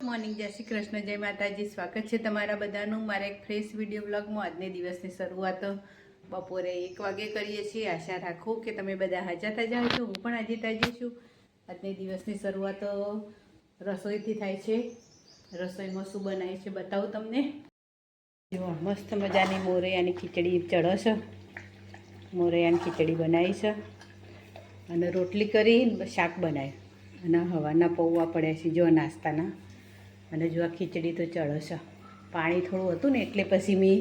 Morning, જય શ્રી કૃષ્ણ, જય માતાજી. સ્વાગત છે તમારા બધાનું મારા એક ફ્રેશ વિડીયો બ્લોગમાં. આજને દિવસની શરૂઆત બપોરે 1 વાગે કરીએ છીએ. આશા રાખું કે તમે બધા હાજર તાજા હશો. હું પણ આજે તાજી છું. આજની દિવસની શરૂઆત રસોઈથી થાય છે. રસોઈમાં શું બનાવીએ છે બતાવું તમને. જો મસ્ત મજાની મોરૈયાની ખીચડી ચડશે. મોરૈયાની ખીચડી બનાવી છે અને રોટલી કરી શાક બનાવ્યું અને હવાના પૌવા પડ્યા છે જો નાસ્તાના. અને જો આ ખીચડી તો ચડશે. પાણી થોડું હતું ને એટલે પછી મેં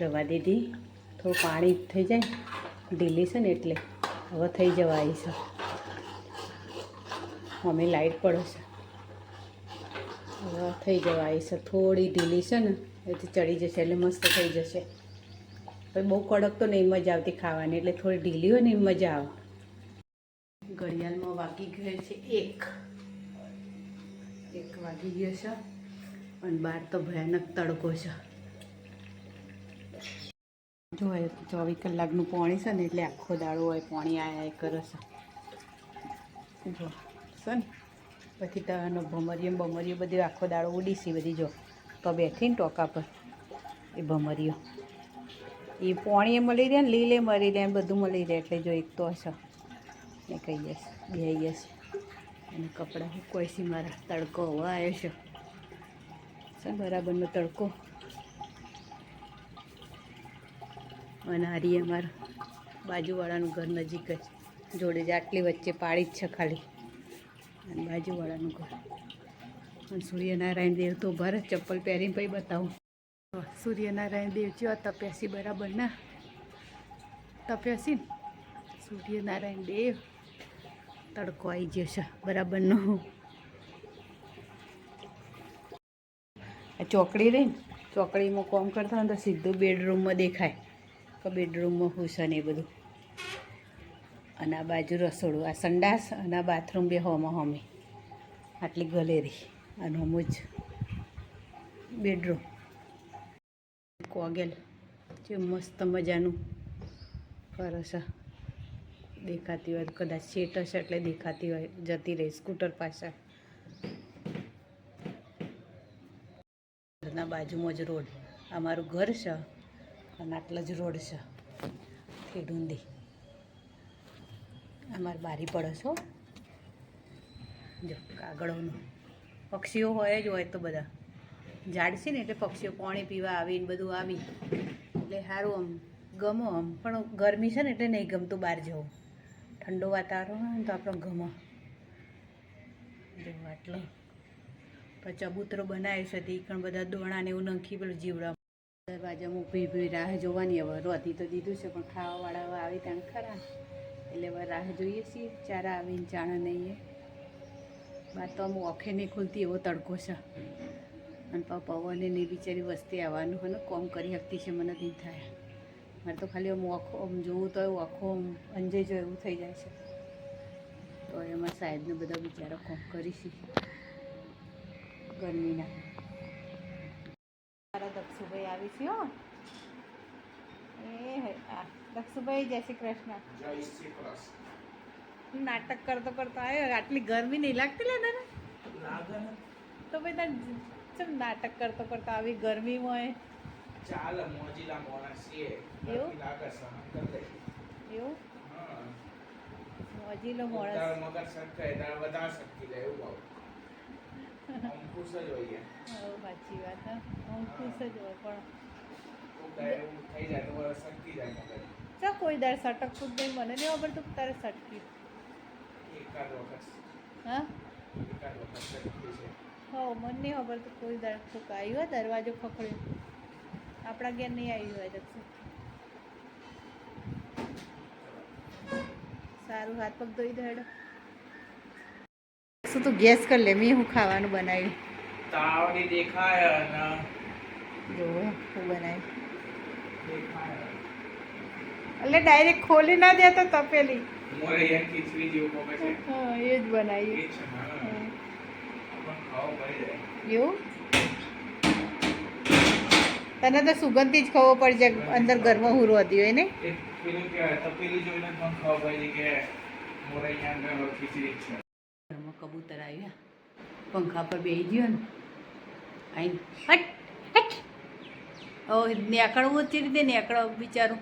રવા દીધી. થોડું પાણી થઈ જાય, ઢીલી છે ને એટલે હવે થઈ જવા આવી છે. અમે લાઈટ પડે છે, હવે થઈ જવા આવી છે. થોડી ઢીલી છે ને એથી ચડી જશે એટલે મસ્ત થઈ જશે. પછી બહુ કડક તો નહીં મજા આવતી ખાવાની, એટલે થોડી ઢીલી હોય ને એ મજા આવે. ઘડિયાળમાં વાગી ગયો છે 1 વાગી ગયો છે અને બહાર તો ભયાનક તડકો છે. જો 24 કલાકનું પાણી છે ને એટલે આખો દાડો હોય પાણી આયા કરે છે. જો છે ને પછી તનો ભમરીઓ બધી આખો દાડો ઉડીશી બધી. જો તો બેઠીને ટોકા પર એ ભમરીઓ એ પાણીએ મળી રહે ને લીલે મળી રહે બધું મળી રહે. એટલે જો એક તો હશે એ કહીએ બે છે અને કપડાં કોઈ સી મારા તડકો હવે આવ્યો છે બરાબરનો તડકો. અને હારી અમારા બાજુવાળાનું ઘર નજીક જ જોડે જ, આટલી વચ્ચે પાડી જ છે ખાલી. અને બાજુવાળાનું ઘર. અને સૂર્યનારાયણ દેવ તો ઉભા રહે, ચપ્પલ પહેરીને પછી બતાવું. સૂર્યનારાયણ દેવ ચો તપ્યાસી બરાબર ના તપ્યાસી ને સૂર્યનારાયણ દેવ તડકો આવી ગયો છે બરાબરનો. આ ચોકડી રહી ને, ચોકડીમાં કામ કરતા હોય તો સીધું બેડરૂમમાં દેખાય કે બેડરૂમમાં હું છે ને એ બધું. અને આ બાજુ રસોડું, આ સંડાસ અને આ બાથરૂમ બે હોમે આટલી ગલેરી અને હોમ જ બેડરૂમ. કોગેલ જે મસ્ત મજાનું કરે છે. દેખાતી હોય કદાચ સેટ હશે એટલે દેખાતી હોય, જતી રહી સ્કૂટર પાસે. ઘરના બાજુમાં જ રોડ, અમારું ઘર છે અને આટલા જ રોડ છે ખેડુંદી. અમારી બારી પડે છો. જો કાગળોનું પક્ષીઓ હોય જ હોય તો બધા ઝાડ છે ને એટલે પક્ષીઓ પાણી પીવા આવીને બધું આવી એટલે સારું આમ ગમો. આમ પણ ગરમી છે ને એટલે નહીં ગમતું બહાર જવું. ઠંડુ વાતાવરણ હોય ને તો આપણો ગમો. જો આટલો પછી ચબૂતરો બનાવ્યો છે તે પણ બધા દોણાને એવું નાખી પેલું જીવડા. દરવાજામાં ઊભી રાહ જોવાની. હવે રોતી તો દીધું છે પણ ખાવાવાળા હવે આવી ત્યાં ખરા એટલે હવે રાહ જોઈએ છીએ. ચારા આવીને ચાણા નહીં બહાર તો આમ ઓખે નહીં ખુલતી એવો તડકો છે. અને પવને નહીં બિચારી વસ્તી આવવાનું હોય ને કોમ કરી શકતી છે મને નહીં થાય. મારે તો ખાલી આમ આખો આમ જોવું તો એવું આખો અંજાઈ જો એવું થઈ જાય છે. તો એમાં સાહેબને બધા બિચારા કોમ કરીશી ગરમીના. મારા દક્ષુભાઈ આવી છે. હો એ દક્ષુભાઈ જય શ્રી કૃષ્ણ. નાટક કરતો આવ્યો. આટલી ગરમી નહીં લાગતી લે તને? તો ભાઈ તને ચમ નાટક કરતો આવી ગરમીમાં? ચાલ મોજીલા મોણસ છે એવું લાગે સહન કર લે. એવું મોજીલો મોણસ મગર શક્તિ દાળ વધારે શક્તિ લે એવું બાબુ. હમ ખુશ જ હોઈએ. હા સાચી વાત. હું ખુશ જ હોય પણ એવું થઈ જાય તો શક્તિ જાય મગર. ચા કોઈ દર સટકતું જ નહીં. મને નહીં ખબર તું તારે સટકી એકાદ વખત શક્તિ છે. હો મને નહીં ખબર તો કોઈ દર તું આવ્યું હોય દરવાજો પકડ્યો. આપણા ઘેર નહીં આવ્યું હોય દક્ષુ. સારું હાથ પગ ધોઈ દે હેડો. શું તું ગેસ કર લે મેં હું ખાવાનું બનાવ્યું. તાવડી દેખાય અને જો હું બનાવ્યું દેખાય એટલે ડાયરેક્ટ ખોલી ના દે તો તપેલી. મોરૈયા ખીચડી જેવું પકે છે. હા એ જ બનાવ્યું. એ છે હા. પણ ખાવો પડી જાય. એવું તને તો સુગંધથી જ ખબર પડી જાય અંદર ઘરમાં હુરો હતી હોય ને. પેલું કહેવાય તપેલી જોઈને જ મને ખબર પડી કે મોરૈયા અંદર ખીચડી છે. ઘરમાં કબૂતર આવ્યા પંખા પર બેસી ગયો ને આઈ હટ હટ હવે નેકળવું જ રીતે નેકળો બિચારું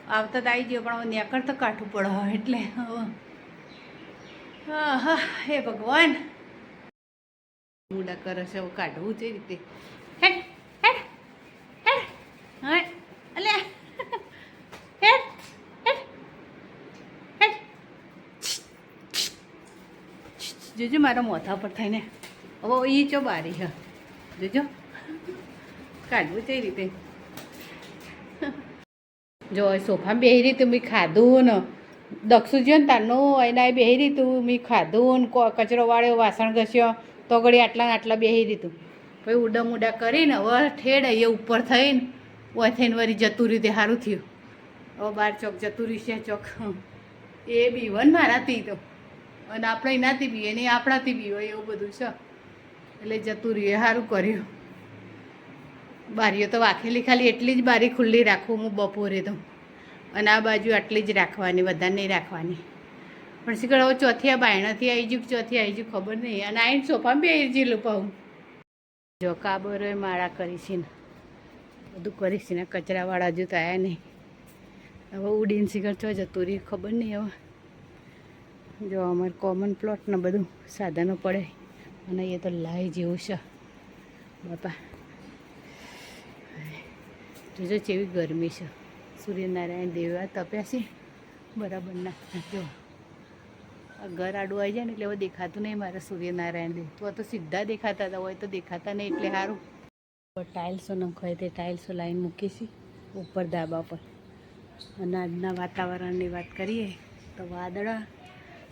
આવતા તો આવી ગયો પણ હવે નેકળ તો કાઠું પડે એટલે હવે હા હા હે ભગવાન મૂડા કરે છે હવે કાઢવું છે રીતે હેડ હેડ હેડ હા અલ્યા હેડ હેડ હેડ જોજો મારા મોથા પર થઈને હવે એ ચો બારી છે જોજો કાઢવું છે એ રીતે જો સોફામાં બેહી રહી તું મેં ખાધું ને દક્ષુ જો ને તારનું એના બેહી રહી તું મેં ખાધું ને કચરો વાળ્યો વાસણ ઘસ્યો તો ઘડી આટલા ને આટલા બેહી રહી તું પછી ઉડા મુડા કરીને હવે ઠેડ અહીંયા ઉપર થઈને ઓય થઈને વળી જતું રહ્યું તે સારું થયું હવે બાર ચોક જતું રહ્યું છે ચોક એ બીવન મારાથી તો અને આપણે એનાથી બીએ ને આપણાથી બી હોય એવું બધું છે એટલે જતું રહ્યું એ સારું કર્યું બારીઓ તો વાખેલી ખાલી એટલી જ બારી ખુલ્લી રાખું હું બપોરે તો અને આ બાજુ આટલી જ રાખવાની વધારે નહીં રાખવાની પણ શીખર હવે ચોથી આ બાયણાથી આવી ગયું ચોથી આવી ગયું ખબર નહીં અને આવીને સોફામાં બી આવી ગયેલું પાઉં જો કાબરોએ માળા કરી છે ને બધું કરીશ ને કચરાવાળા હજુ તો આવ્યા નહીં હવે ઉડીને શીખર ચો જતું રહ્યું ખબર નહીં હવે જો અમારે કોમન પ્લોટ ને બધું સાધનો પડે અને એ તો લાઈ જેવું છે બાપા જોજો કેવી ગરમી છે સૂર્યનારાયણ દેવા તપ્યા છે બરાબરના જો આ ઘર આડું આવી જાય ને એટલે હવે દેખાતું નહીં મારા સૂર્યનારાયણ દેવ તો સીધા દેખાતા હતા હોય તો દેખાતા નહીં એટલે સારું ટાઇલ્સો નખાય તે ટાઇલ્સો લાઈન મૂકીશી ઉપર ધાબા પર અને આજના વાતાવરણની વાત કરીએ તો વાદળા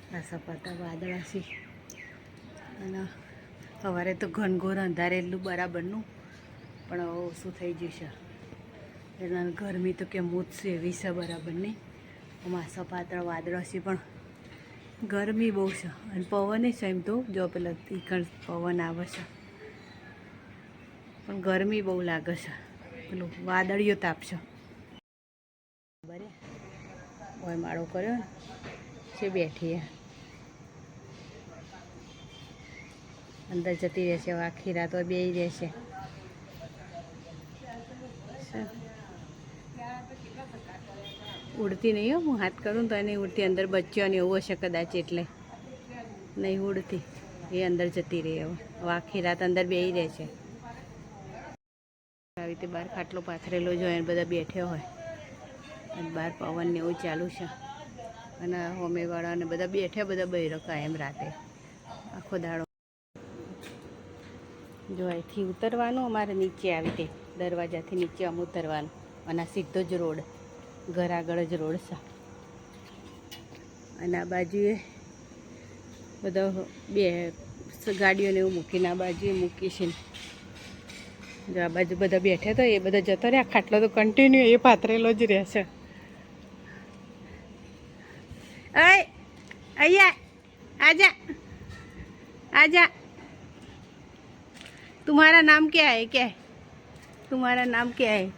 સપાટા વાદળા છે અને સવારે તો ઘનઘોર અંધારેલું બરાબરનું પણ હવે ઓછું થઈ ગયું છે એટલે ગરમી તો કે મૂછશે એવી છે બરાબરની માસા પાતળા વાદળા છે પણ ગરમી બહુ છે અને પવન છે એમ તો જો પેલા તીખણ પવન આવે છે પણ ગરમી બહુ લાગે છે પેલું વાદળીઓ તાપશે બરે હોય માળો કર્યો ને છે બેઠી અંદર જતી રહેશે આખી રાત હોય બેસી રહેશે ઉડતી નહીં હો હું હાથ કરું તો નહીં ઉડતી અંદર બચ્ચો ને એવું હશે કદાચ એટલે નહીં ઉડતી એ અંદર જતી રહી હવે આખી રાત અંદર બેસી રહે છે આવી રીતે બહાર ખાટલો પાથરેલો જ હોય અને બધા બેઠ્યા હોય અને બહાર પવન ને એવું ચાલુ છે અને હોમેવાળાને બધા બેઠ્યા બધા બહેરો કાયમ રાતે આખો દાડો જો અહીંથી ઉતરવાનું અમારે નીચે આવી તે દરવાજાથી નીચે આમ ઉતરવાનું અને આ સીધો જ રોડ ઘર આગળ જ રોડ છે અને આ બાજુએ બધા બે ગાડીઓને એવું મૂકીને આ બાજુએ મૂકી છે જો આ બાજુ બધા બેઠા તો એ બધા જતો રહ્યા ખાટલો તો કન્ટિન્યુ એ પાથરેલો જ રહેશે અય અહીંયા આજા आजा तुम्हारा नाम क्या है क्या तुम्हारा नाम क्या है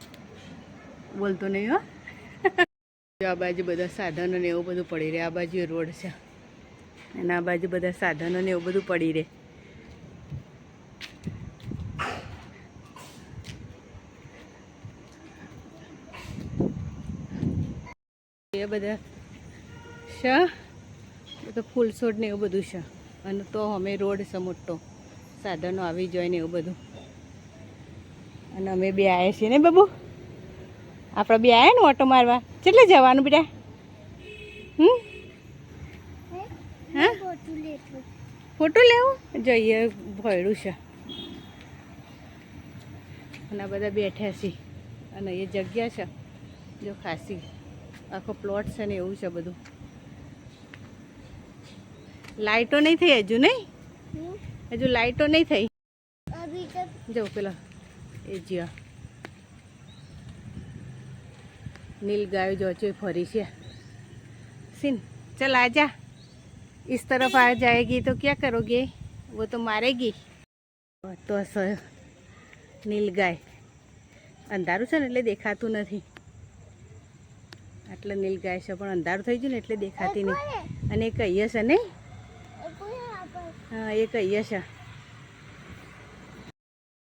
बोलतो नहीं हो आ बाजू बधा साधनों ने एवं बधुं पड़ी रहे आ बाजू रोड से आ बाजू बधा साधनों ने एवं बधुं पड़ी रहे ये बधा છે તો ફૂલ છોડ ને એવું બધું છે અને તો અમે રોડ છે મોટો સાધનો આવી જાય ને એવું બધું અને અમે બે આવ્યા છીએ ને બાબુ આપણે બે આવ્યા ને ઓટો મારવા કેટલે જવાનું બેટા હા ફોટો લેવું જોઈએ ભોયડું છે અને આ બધા બેઠ્યા છીએ અને એ જગ્યા છે જો ખાસી આખો પ્લોટ છે ને એવું છે બધું लाइटो नहीं थी हजू नहीं हजू लाइटो नहीं थी जो पेला जिया नील गाय जो चो फरी से सिन चल आजा इस तरफ आ जाएगी तो क्या करोगे वो तो मारेगी तो नील गाय अंधारू है ने देखातु नहीं आटले नील गाय से पण अंधारू थई गयुं ने एटले देखाती नहीं अने कहीए छे नहीं हाँ ये कहीए छे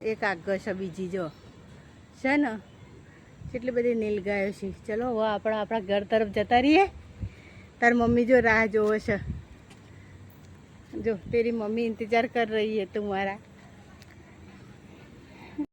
એક આગળ છે બીજી જો છે ને કેટલી બધી નીલગાયો છે. ચલો હવે આપણે આપણા ઘર તરફ જતા રહીએ. તાર મમ્મી જો રાહ જોવે છે. જો તેરી મમ્મી ઇંતજાર કર રહી હે તુમ્હારા.